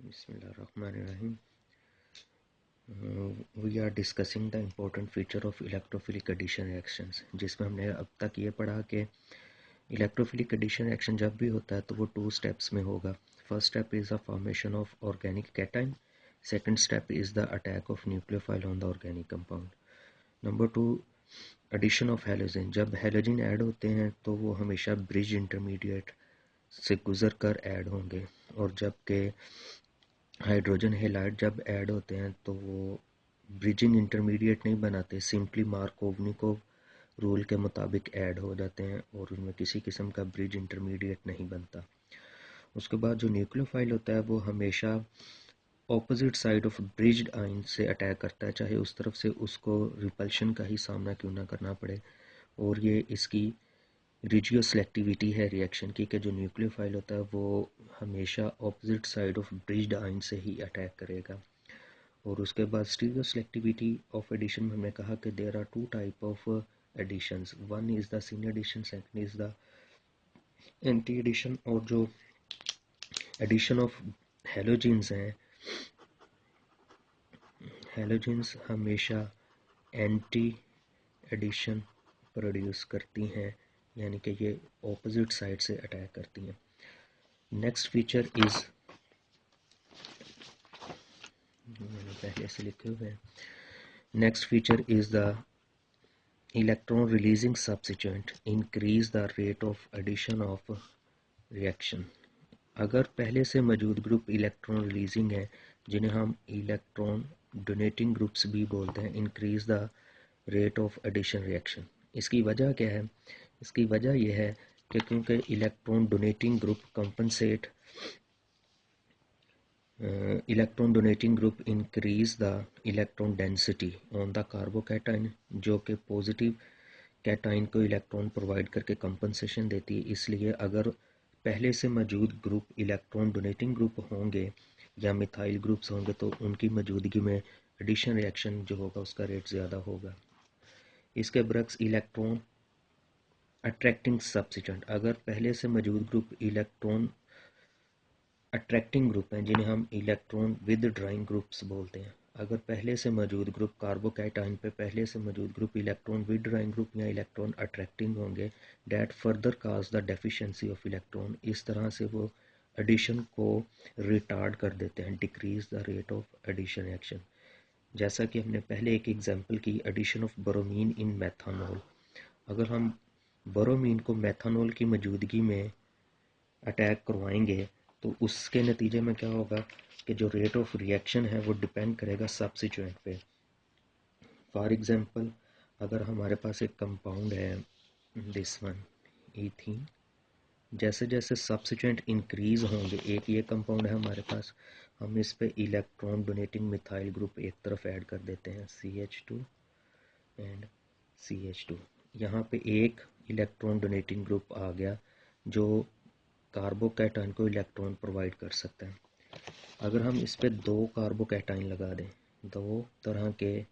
Bismillahirrahmanirrahim. We are discussing the important feature of electrophilic addition reactions, जिसमें हमने अब तक ये पढ़ा कि इलेक्ट्रोफिलिक एडिशन रिएक्शन जब भी होता है तो वो 2 स्टेप्स में होगा. First step is the formation of organic cation. Second step is the attack of nucleophile on the organic compound. Number 2, addition of halogen. जब हैलोजन ऐड होते हैं तो वो हमेशा ब्रिज इंटरमीडिएट से गुजर कर ऐड होंगे, और जबकि हाइड्रोजन हेलाइड जब ऐड होते हैं तो वो ब्रिजिंग इंटरमीडिएट नहीं बनाते, सिंपली मार्कोवनिकोव रूल के मुताबिक ऐड हो जाते हैं और उनमें किसी किस्म का ब्रिज इंटरमीडिएट नहीं बनता. उसके बाद जो न्यूक्लियोफाइल होता है वो हमेशा opposite side of bridged ion से अटैक करता है, चाहे उस तरफ से उसको रिपल्शन का ही सामना क्यों ना करना पड़े. और ये इसकी रिजियो सेलेक्टिविटी है रिएक्शन की, कि जो न्यूक्लियोफाइल होता है वो हमेशा opposite side of bridged ion से ही अटैक करेगा. और उसके बाद स्टीरियो सेलेक्टिविटी ऑफ एडिशन में हमने कहा कि there are 2 type of additions. One is the syn addition, second is the anti addition. और जो एडिशन ऑफ हेलोजेंस हैं, हेलोजेंस हमेशा एंटी एडिशन प्रोड्यूस करती हैं, यानी कि ये ऑपोजिट साइड से अटैक करती हैं. नेक्स्ट फीचर इज़, मैंने पहले से लिखे हुए हैं, next feature is the electron releasing substituent increase the rate of addition of reaction. अगर पहले से मौजूद ग्रुप इलेक्ट्रॉन रिलीजिंग है, जिन्हें हम इलेक्ट्रॉन डोनेटिंग ग्रुप्स भी बोलते हैं, increase the rate of addition reaction. इसकी वजह क्या है? इसकी वजह यह है कि क्योंकि electron donating group compensate electron donating group increase the electron density on the carbocation, जो कि पॉजिटिव कैटाइन को इलेक्ट्रॉन प्रोवाइड करके कंपनसेशन देती है. इसलिए अगर पहले से मौजूद ग्रुप इलेक्ट्रॉन डोनेटिंग ग्रुप होंगे या मिथाइल ग्रुप्स होंगे तो उनकी मौजूदगी में एडिशन रिएक्शन जो होगा उसका रेट ज़्यादा होगा. इसके बरक्स इलेक्ट्रॉन अट्रैक्टिंग सब्स्टिट्यूएंट, अगर पहले से मौजूद ग्रुप इलेक्ट्रॉन अट्रैक्टिंग ग्रुप हैं, जिन्हें हम इलेक्ट्रॉन विदड्रॉइंग ग्रुप्स बोलते हैं, अगर पहले से मौजूद ग्रुप कार्बोकैटाइन पे पहले से मौजूद ग्रुप इलेक्ट्रॉन विदड्रॉइंग ग्रुप या इलेक्ट्रॉन अट्रैक्टिंग होंगे, that further cause the deficiency of electron. इस तरह से वो एडिशन को रिटार्ड कर देते हैं, decrease the rate of addition reaction. जैसा कि हमने पहले एक एग्जांपल की, एडिशन ऑफ बोरोमीन इन मेथानॉल. अगर हम बोरोमीन को मेथानॉल की मौजूदगी में अटैक करवाएंगे तो उसके नतीजे में क्या होगा कि जो रेट ऑफ रिएक्शन है वो डिपेंड करेगा सब्स्टिट्यूएंट पे. फॉर एग्जांपल, अगर हमारे पास एक कंपाउंड है दिस वन ईथीन, जैसे जैसे सब्स्टिट्यूएंट इंक्रीज होंगे, एक ये कंपाउंड है हमारे पास, हम इस पे इलेक्ट्रॉन डोनेटिंग मिथाइल ग्रुप एक तरफ ऐड कर देते हैं, CH2 एंड CH2. यहाँ पे एक इलेक्ट्रॉन डोनेटिंग ग्रुप आ गया जो कार्बोकैटाइन को इलेक्ट्रॉन प्रोवाइड कर सकता है. अगर हम इस पे 2 कार्बोकैटाइन लगा दें, 2 तरह के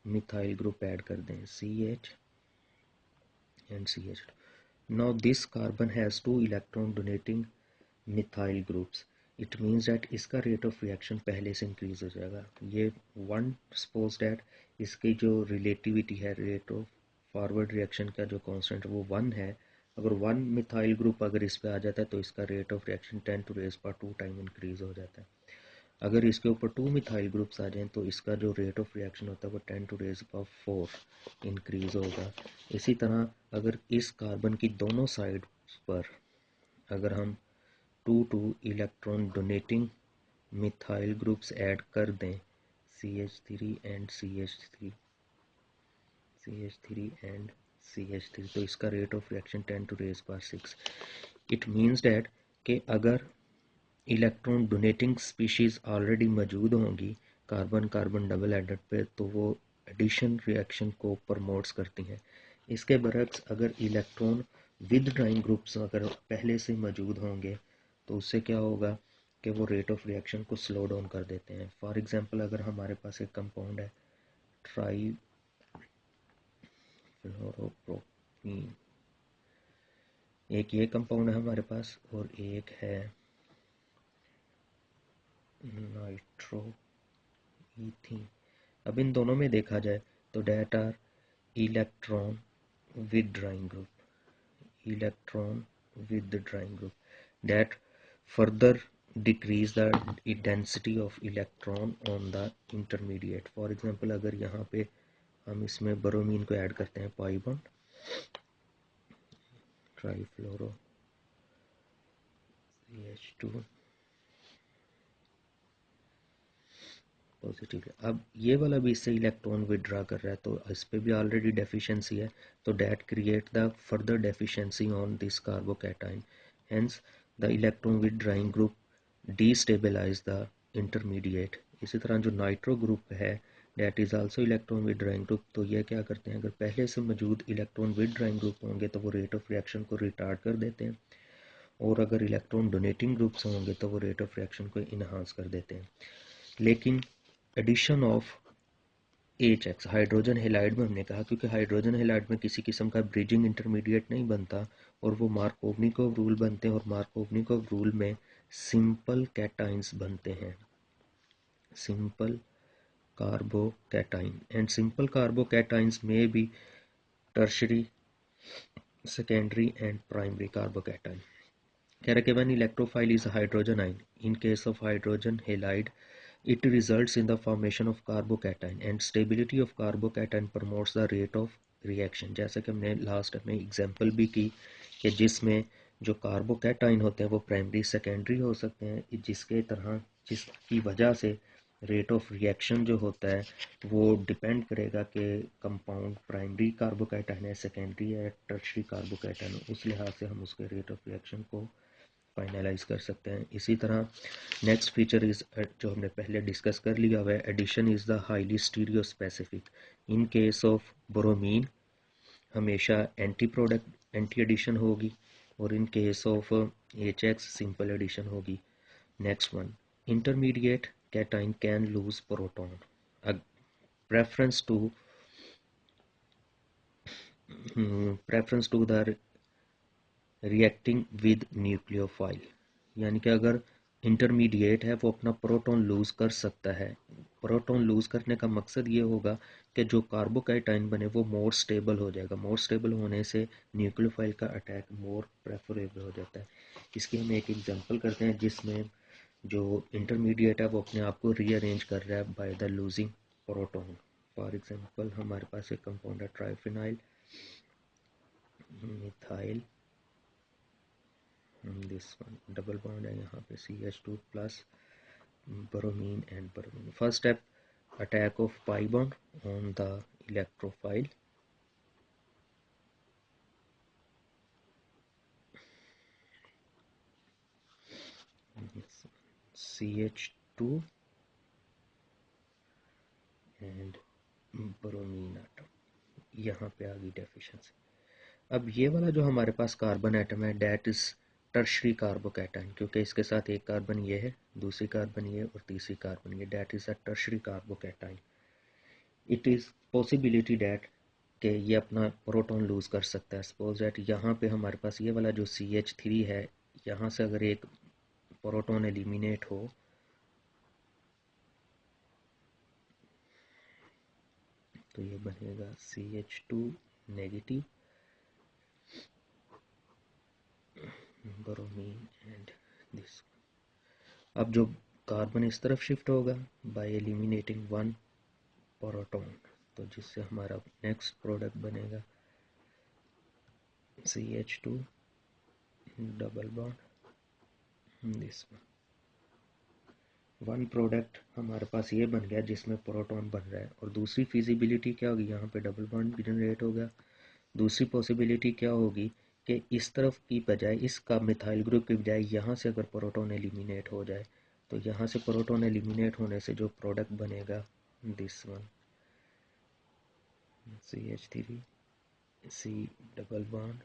मिथाइल ग्रुप ऐड कर दें, CH and CH2. Now this carbon has 2 electron donating methyl groups. It means that इसका rate of reaction पहले से increase हो जाएगा. ये one suppose that इसकी जो relativity है, rate of forward reaction का जो constant है वो 1 है. अगर 1 methyl group अगर इस पे आ जाता है तो इसका rate of reaction 10 to raise power 2 time increase हो जाता है. अगर इसके ऊपर 2 मिथाइल ग्रुप्स आ जाएं तो इसका जो रेट ऑफ रिएक्शन होता है वो 10 टू रेज पावर 4 इंक्रीज होगा. इसी तरह अगर इस कार्बन की दोनों साइड पर अगर हम 2 electron donating methyl groups add कर दें, CH3 and CH3 and CH3, तो इसका rate of reaction 10 to raise power 6. It means that कि अगर इलेक्ट्रॉन डोनेटिंग स्पीशीज़ ऑलरेडी मौजूद होंगी कार्बन कार्बन डबल एडेड पे, तो वो एडिशन रिएक्शन को प्रमोट्स करती हैं. इसके बरक्स अगर इलेक्ट्रॉन विदड्रॉइंग ग्रुप्स अगर पहले से मौजूद होंगे तो उससे क्या होगा कि वो रेट ऑफ रिएक्शन को स्लो डाउन कर देते हैं. फॉर एग्जांपल, अगर हमारे पास एक कंपाउंड है ट्राई फ्लोरोप्रोपीन, एक ये कंपाउंड है हमारे पास और एक है नाइट्रो ईथीन। अब इन दोनों में देखा जाए तो that are electron withdrawing group, electron withdrawing group that further decrease the density of electron on the intermediate. For example, अगर यहाँ पे हम इसमें ब्रोमीन को ऐड करते हैं, pi bond trifluoro CH2 positive है। अब ये वाला भी इससे इलेक्ट्रॉन विड्रा कर रहा है, तो इस पे भी ऑलरेडी डेफिशिएंसी है, तो that create the further deficiency on this carbocation, hence the electron withdrawing group destabilize the intermediate. इसी तरह जो नाइट्रो ग्रुप है that is also electron withdrawing group, तो ये क्या करते हैं, अगर पहले से मौजूद इलेक्ट्रॉन विड्राइंग ग्रुप होंगे तो वो रेट ऑफ रिएक्शन को रिटार्ड कर देते हैं, और अगर इलेक्ट्रॉन डोनेटिंग ग्रुप्स होंगे तो वो रेट ऑफ रिएक्शन को इन्हांस कर देते हैं। लेकिन addition of AH hydrogen halide में हमने कहा, क्योंकि हाइड्रोजन हेलाइड में किसी किस्म का ब्रिजिंग इंटरमीडिएट नहीं बनता और वो मार्कोवनिकोव रूल बनते हैं, और मार्कोवनिकोव रूल में सिंपल कैटाइंस बनते हैं, सिंपल कार्बोकैटाइन, एंड सिंपल कार्बोकैटाइंस में भी tertiary, secondary and primary carbocation. कह रहे कि when electrophile is a hydrogen ion, in case of hydrogen halide, it results in the formation of carbocation, and stability of carbocation promotes the rate of reaction। जैसे कि हमने last में example भी की कि जिसमें जो कार्बोकैटाइन होते हैं वो प्राइमरी सेकेंडरी हो सकते हैं, जिसकी वजह से रेट ऑफ रिएक्शन जो होता है वो डिपेंड करेगा कि कंपाउंड प्राइमरी कार्बोकैटाइन है, सेकेंडरी है, टर्शरी कार्बोकैटाइन है, उस लिहाज से हम उसके रेट ऑफ रिएक्शन को फाइनलाइज कर सकते हैं। इसी तरह नेक्स्ट फीचर इज, जो हमने पहले डिस्कस कर लिया हुआ है, addition is the highly stereo specific. In case of bromine हमेशा एंटी एडिशन होगी, और in case of HX simple addition होगी। Next one, intermediate cation can lose proton, preference to the reacting with nucleophile, यानी कि अगर intermediate है वो अपना प्रोटॉन लूज कर सकता है। प्रोटॉन लूज करने का मकसद ये होगा कि जो कार्बोकैटाइन बने वो मोर स्टेबल हो जाएगा, मोर स्टेबल होने से न्यूक्लियोफाइल का अटैक मोर प्रेफरेबल हो जाता है। इसकी हम एक एग्जांपल करते हैं जिसमें जो इंटरमीडिएट है वो अपने आप को रीअरेंज कर रहा है by the losing proton. For example हमारे पास एक कंपाउंड है triphenyl methyl, this one double bond है यहाँ पे CH2 plus bromine and bromine. First step, attack of pi bond on the electrophile, CH2 and bromine atom, यहाँ पे आ गई डेफिशिएंसी। अब ये वाला जो हमारे पास कार्बन एटम है डेट इज टर्शरी कार्बोकैटाइन, क्योंकि इसके साथ एक कार्बन ये है, दूसरी कार्बन ये और तीसरी कार्बन ये, that is a tertiary carbocation. It is possibility that कि ये अपना प्रोटॉन लूज कर सकता है। सपोज दैट यहाँ पे हमारे पास ये वाला जो CH3 है, यहाँ से अगर एक प्रोटॉन एलिमिनेट हो तो ये बनेगा CH2 negative bromine and this. अब जो कार्बन इस तरफ शिफ्ट होगा बाय एलिमिनेटिंग वन प्रोटॉन, तो जिससे हमारा नेक्स्ट प्रोडक्ट बनेगा CH2 double bond this one product हमारे पास ये बन गया जिसमें प्रोटॉन बन रहा है। और दूसरी फिजिबिलिटी क्या होगी, यहाँ पे डबल बॉन्ड जनरेट होगा। दूसरी पॉसिबिलिटी क्या होगी कि इस तरफ की बजाय, इसका मिथाइल ग्रुप की बजाय यहाँ से अगर प्रोटॉन एलिमिनेट हो जाए, तो यहाँ से प्रोटॉन एलिमिनेट होने से जो प्रोडक्ट बनेगा this one CH3 C double bond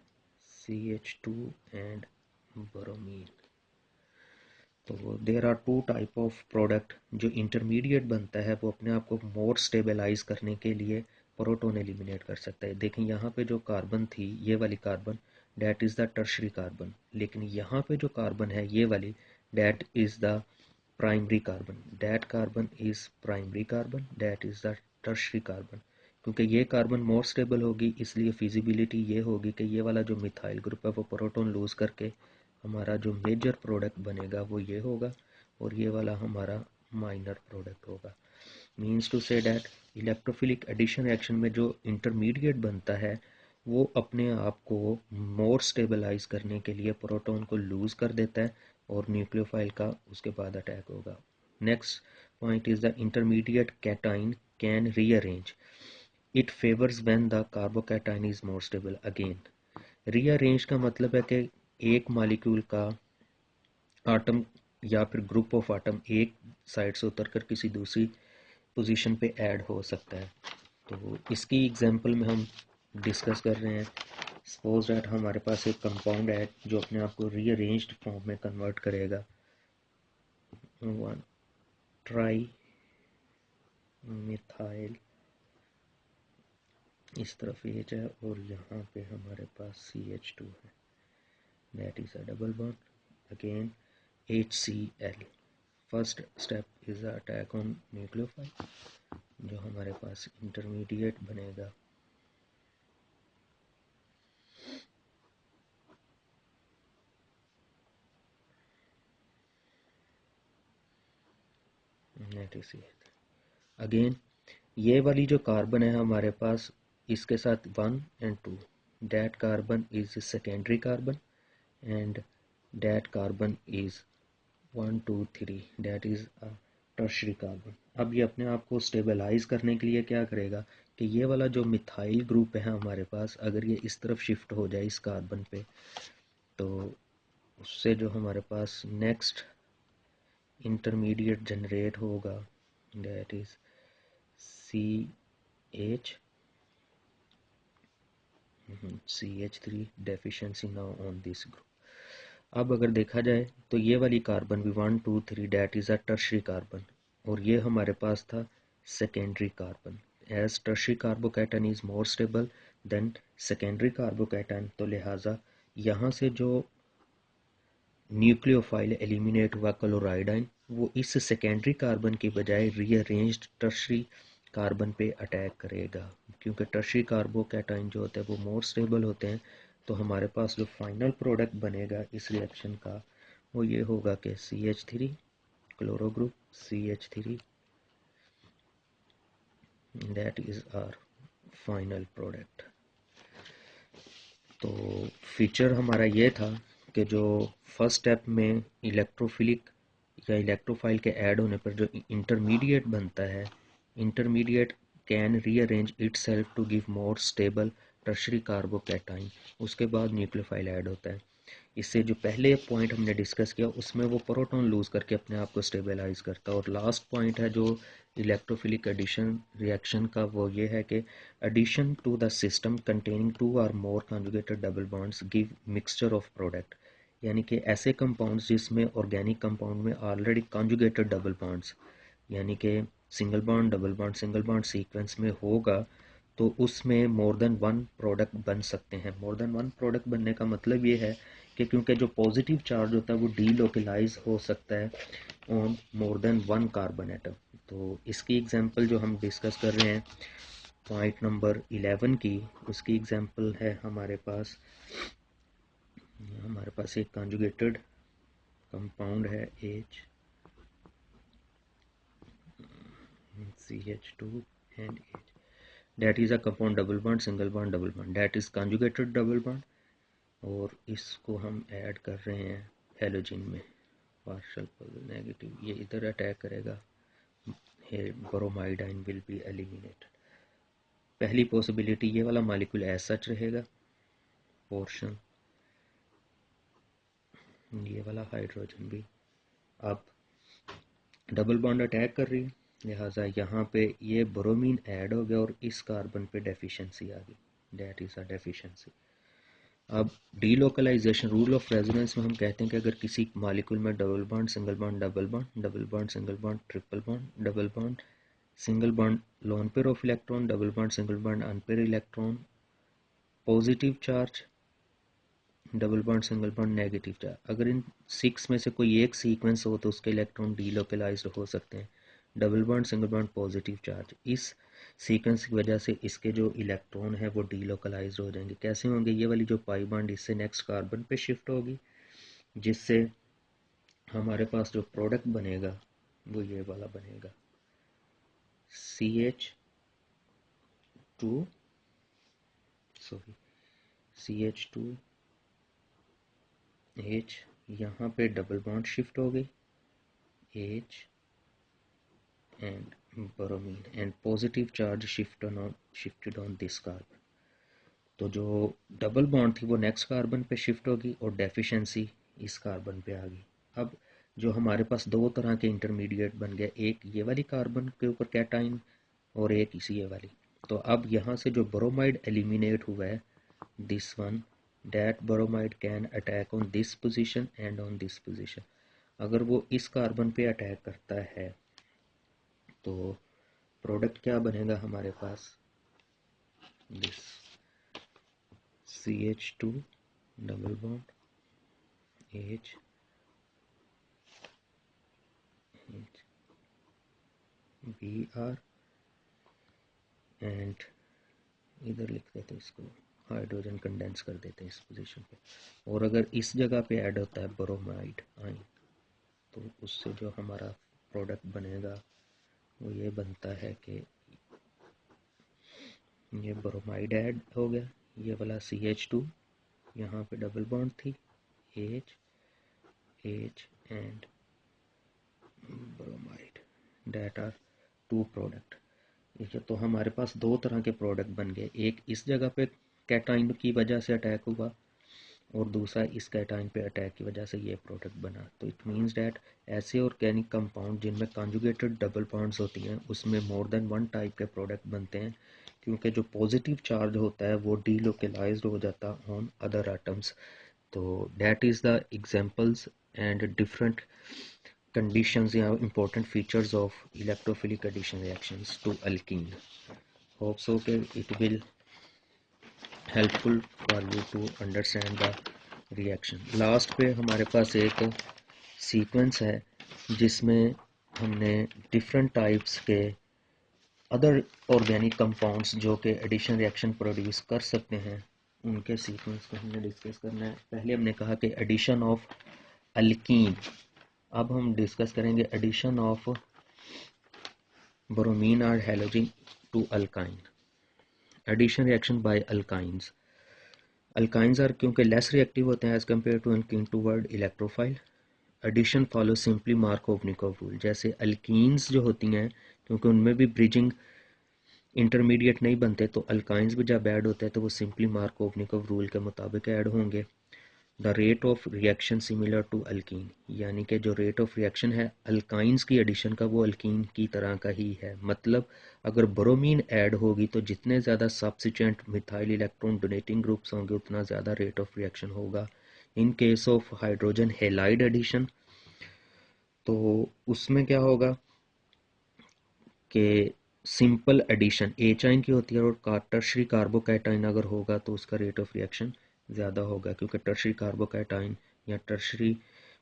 CH2 and bromine. तो there are two type of product. जो इंटरमीडिएट बनता है वो अपने आप को मोर स्टेबलाइज करने के लिए प्रोटॉन एलिमिनेट कर सकता है। देखें यहाँ पे जो कार्बन थी, ये वाली carbon that is the tertiary carbon, लेकिन यहाँ पे जो कार्बन है ये वाली that is the primary carbon, that carbon is primary carbon, that is the tertiary carbon. क्योंकि ये कार्बन मोर स्टेबल होगी, इसलिए फिजिबिलिटी ये होगी कि ये वाला जो मिथाइल ग्रुप है वो प्रोटॉन लूज करके हमारा जो मेजर प्रोडक्ट बनेगा वो ये होगा, और ये वाला हमारा माइनर प्रोडक्ट होगा। Means to say that electrophilic addition reaction में जो इंटरमीडिएट बनता है वो अपने आप को मोर स्टेबलाइज करने के लिए प्रोटॉन को लूज कर देता है और न्यूक्लियोफाइल का उसके बाद अटैक होगा। Next point is the intermediate cation can rearrange, it favours when the carbocation is more stable. Again rearrange का मतलब है कि एक मॉलिक्यूल का आटम या फिर ग्रुप ऑफ आटम एक साइड से उतरकर किसी दूसरी पोजीशन पे ऐड हो सकता है। तो इसकी एग्जांपल में हम डिस्कस कर रहे हैं। सपोज दैट हमारे पास एक कंपाउंड है जो अपने आप को रीअरेंज्ड फॉर्म में कन्वर्ट करेगा। वन ट्राई मिथाइल, इस तरफ H है और यहाँ पे हमारे पास CH2 है, that is a double bond, again HCl। First step is the attack on nucleophile, जो हमारे पास इंटरमीडिएट बनेगा। अगेन ये वाली जो कार्बन है हमारे पास, इसके साथ 1 and 2, that carbon is secondary carbon and that carbon is 1 2 3, that is a tertiary carbon. अब ये अपने आप को स्टेबलाइज करने के लिए क्या करेगा कि ये वाला जो मिथाइल ग्रुप है हमारे पास, अगर ये इस तरफ शिफ्ट हो जाए इस कार्बन पे, तो उससे जो हमारे पास नेक्स्ट इंटरमीडिएट जनरेट होगा, that is CH3 deficiency now on this group. अब अगर देखा जाए तो ये वाली कार्बन भी 1 2 3 that is a tertiary carbon, और ये हमारे पास था secondary carbon. As tertiary carbocation is more stable than secondary carbocation, तो लिहाजा यहाँ से जो न्यूक्लियोफाइल एलिमिनेट हुआ क्लोराइडाइन, वो इस सेकेंडरी कार्बन की बजाय रीअरेंज्ड टर्शरी कार्बन पे अटैक करेगा। क्योंकि टर्शरी कार्बोकैटाइन जो होते हैं वो मोर स्टेबल होते हैं, तो हमारे पास जो फाइनल प्रोडक्ट बनेगा इस रिएक्शन का वो ये होगा कि CH3 chloro group CH3, that is our final product. तो फीचर हमारा ये था कि जो फर्स्ट स्टेप में इलेक्ट्रोफिलिक या इलेक्ट्रोफाइल के ऐड होने पर जो इंटरमीडिएट बनता है, intermediate can rearrange itself to give more stable tertiary carbocation, उसके बाद न्यूक्लियोफाइल ऐड होता है। इससे जो पहले पॉइंट हमने डिस्कस किया उसमें वो प्रोटॉन लूज करके अपने आप को स्टेबलाइज करता है, और लास्ट पॉइंट है जो इलेक्ट्रोफिलिक एडिशन रिएक्शन का, वो ये है कि addition to the system containing two or more conjugated double bonds give mixture of product, यानी कि ऐसे कंपाउंड्स जिसमें ऑर्गेनिक कंपाउंड में ऑलरेडी कॉन्जुगेटेड डबल बॉन्ड्स, यानी कि single bond double bond single bond sequence में होगा, तो उसमें मोर देन वन प्रोडक्ट बन सकते हैं। मोर देन वन प्रोडक्ट बनने का मतलब ये है कि क्योंकि जो पॉजिटिव चार्ज होता है वो डीलोकलाइज हो सकता है on more than one carbon atom. तो इसकी एग्जांपल जो हम डिस्कस कर रहे हैं पॉइंट नंबर 11 की, उसकी एग्जांपल है हमारे पास एक कॉन्जुगेटेड कंपाउंड है CH2 and H, that is a compound double bond single bond double bond, that is conjugated double bond, और इसको हम ऐड कर रहे हैं हेलोजन में, पार्शियल नेगेटिव, ये इधर अटैक करेगा, bromide ion will be eliminated. पहली पॉसिबिलिटी ये वाला मॉलिक्यूल एज सच रहेगा पोर्शन, ये वाला हाइड्रोजन भी। अब डबल बॉन्ड अटैक कर रही है, लिहाजा यहाँ पे ये ब्रोमीन ऐड हो गया और इस कार्बन पे डेफिशिएंसी आ गई, डेट इज अ डेफिशिएंसी। अब डीलोकलाइजेशन रूल ऑफ रेजोनेंस में हम कहते हैं कि अगर किसी मॉलिक्यूल में double bond single bond double bond double bond single bond triple bond double bond single bond lone pair of electron double bond single bond unpaired electron, positive charge double bond single bond negative charge. अगर इन 6 में से कोई एक sequence हो तो उसके electron delocalised हो सकते हैं। Double bond single bond positive charge, इस सीक्वेंस की वजह से इसके जो इलेक्ट्रॉन है वो डीलोकलाइज्ड हो जाएंगे। कैसे होंगे? ये वाली जो पाई बॉन्ड इससे नेक्स्ट कार्बन पे शिफ्ट होगी, जिससे हमारे पास जो प्रोडक्ट बनेगा वो ये वाला बनेगा, CH2 सॉरी CH2 H, यहाँ पे डबल बॉन्ड शिफ्ट हो गई H and bromine and positive charge shifted on this carbon. तो जो डबल बॉन्ड थी वो नेक्स्ट कार्बन पे शिफ्ट होगी और डेफिशिएंसी इस कार्बन पे आ गई। अब जो हमारे पास दो तरह के इंटरमीडिएट बन गए, एक ये वाली कार्बन के ऊपर कैटाइन और एक इसी ये वाली। तो अब यहाँ से जो ब्रोमाइड एलिमिनेट हुआ है, this one, that bromide can attack on this position and on this position। अगर वो इस कार्बन पे अटैक करता है तो प्रोडक्ट क्या बनेगा हमारे पास, this CH2 double bond H Br and इधर लिख देते हैं इसको, हाइड्रोजन कंडेंस कर देते हैं इस पोजीशन पे। और अगर इस जगह पे ऐड होता है ब्रोमाइड आयन तो उससे जो हमारा प्रोडक्ट बनेगा वो ये बनता है कि ये ब्रोमाइड ऐड हो गया, ये वाला CH2, यहाँ पे डबल बॉन्ड थी H and bromide, that are two product. ठीक है, तो हमारे पास दो तरह के प्रोडक्ट बन गए, एक इस जगह पे कैटाइन की वजह से अटैक हुआ और दूसरा इस कैटाइन पे अटैक की वजह से ये प्रोडक्ट बना। तो इट मींस डैट ऐसे ऑर्गेनिक कंपाउंड जिनमें कॉन्जुगेटेड डबल बॉन्ड्स होती हैं उसमें मोर देन वन टाइप के प्रोडक्ट बनते हैं, क्योंकि जो पॉजिटिव चार्ज होता है वो डीलोकलाइज्ड हो जाता ऑन अदर एटम्स। तो that is the examples and different conditions या important features of electrophilic addition reactions to alkene. Hope so that it will helpful for you to understand the reaction। Last पे हमारे पास एक sequence है जिसमें हमने different types के other organic compounds जो कि एडिशन रिएक्शन प्रोड्यूस कर सकते हैं उनके सीक्वेंस को हमने डिस्कस करना है। पहले हमने कहा कि एडिशन ऑफ अल्कीन, अब हम डिस्कस करेंगे एडिशन ऑफ ब्रोमीन और halogen to alkyne. Addition reaction by alkynes. Alkynes are क्योंकि लेस रिएक्टिव होते हैं as compare to alkene toward electrophile. Addition follow simply Markovnikov rule. जैसे अल्कीन्स जो होती हैं क्योंकि उनमें भी ब्रिजिंग इंटरमीडिएट नहीं बनते, तो अल्काइंस भी जब ऐड होते हैं तो वो सिंपली मार्कोव-निकोव रूल के मुताबिक ऐड होंगे। The rate of reaction similar to alkene, यानी कि जो रेट ऑफ रिएक्शन है अल्काइंस की एडिशन का वो अल्कीन की तरह का ही है। मतलब अगर ब्रोमीन ऐड होगी तो जितने ज़्यादा substituent methyl electron donating groups होंगे उतना ज़्यादा रेट ऑफ रिएक्शन होगा। In case of hydrogen halide addition तो उसमें क्या होगा कि सिंपल एडिशन H आयन की होती है और टर्शरी कार्बोकैटाइन अगर होगा तो उसका रेट ऑफ रिएक्शन ज़्यादा होगा, क्योंकि टर्शरी कार्बोकैटाइन या टर्शरी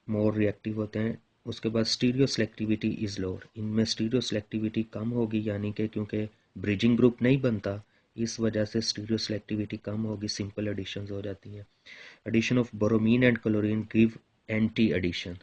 मोर रिएक्टिव होते हैं। उसके बाद स्टीरियो सेलेक्टिविटी इज़ लोअर, इनमें स्टीरियो सेलेक्टिविटी कम होगी, यानी कि क्योंकि ब्रिजिंग ग्रुप नहीं बनता इस वजह से स्टीरियो सेलेक्टिविटी कम होगी, सिंपल एडिशन हो जाती हैं। Addition of bromine and chlorine give anti addition.